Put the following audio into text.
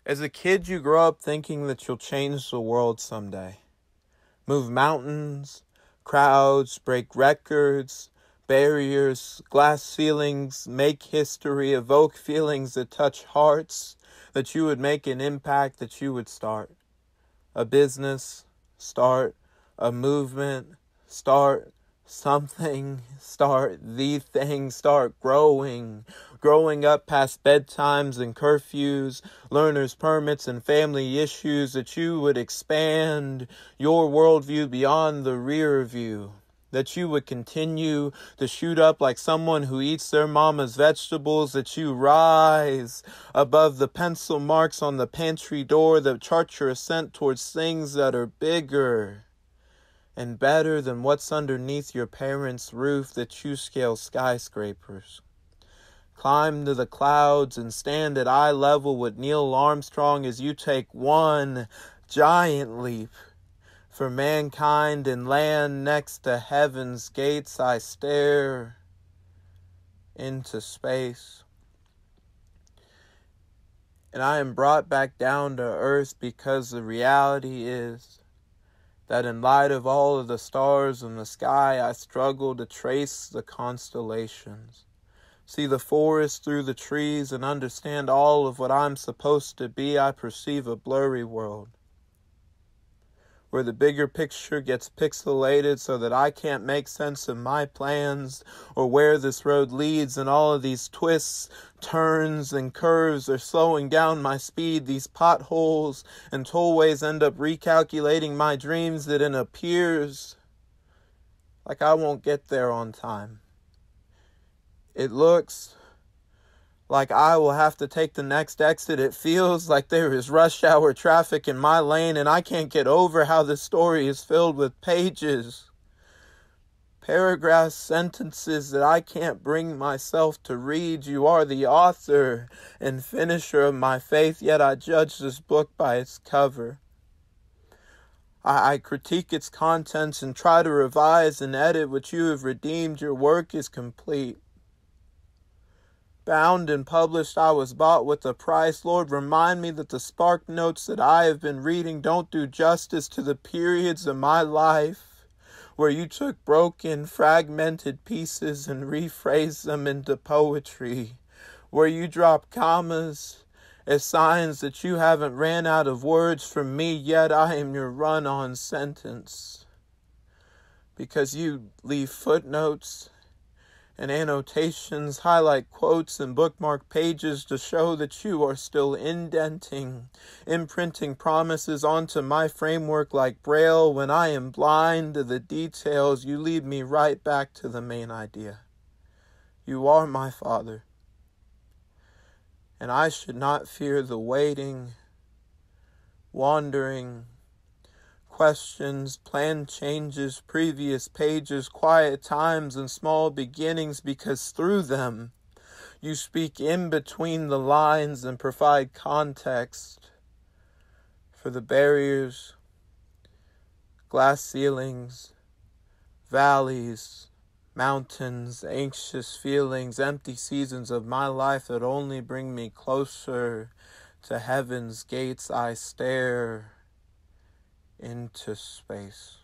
As a kid, you grow up thinking that you'll change the world someday. Move mountains, crowds, break records, barriers, glass ceilings, make history, evoke feelings that touch hearts, that you would make an impact, that you would start a business, start a movement, start something, start the thing, start growing up past bedtimes and curfews, learners' permits and family issues, that you would expand your worldview beyond the rear view, that you would continue to shoot up like someone who eats their mama's vegetables, that you rise above the pencil marks on the pantry door that chart your ascent towards things that are bigger and better than what's underneath your parents' roof, that you scale skyscrapers, climb to the clouds and stand at eye level with Neil Armstrong as you take one giant leap for mankind and land next to heaven's gates. I stare into space, and I am brought back down to earth because the reality is that in light of all of the stars in the sky, I struggle to trace the constellations, see the forest through the trees, and understand all of what I'm supposed to be. I perceive a blurry world where the bigger picture gets pixelated so that I can't make sense of my plans or where this road leads, and all of these twists, turns, and curves are slowing down my speed. These potholes and tollways end up recalculating my dreams, that it appears like I won't get there on time. It looks like I will have to take the next exit. It feels like there is rush hour traffic in my lane, and I can't get over how this story is filled with pages, paragraphs, sentences that I can't bring myself to read. You are the author and finisher of my faith, yet I judge this book by its cover. I critique its contents and try to revise and edit what you have redeemed. Your work is complete. Bound and published, I was bought with a price. Lord, remind me that the SparkNotes that I have been reading don't do justice to the periods of my life where you took broken, fragmented pieces and rephrased them into poetry, where you drop commas as signs that you haven't ran out of words for me, yet I am your run-on sentence, because you leave footnotes and annotations, highlight quotes, and bookmark pages to show that you are still indenting, imprinting promises onto my framework like Braille. When I am blind to the details, you lead me right back to the main idea. You are my Father, and I should not fear the waiting, wandering, questions, plan changes, previous pages, quiet times, and small beginnings, because through them you speak in between the lines and provide context for the barriers, glass ceilings, valleys, mountains, anxious feelings, empty seasons of my life that only bring me closer to heaven's gates. I stare into space.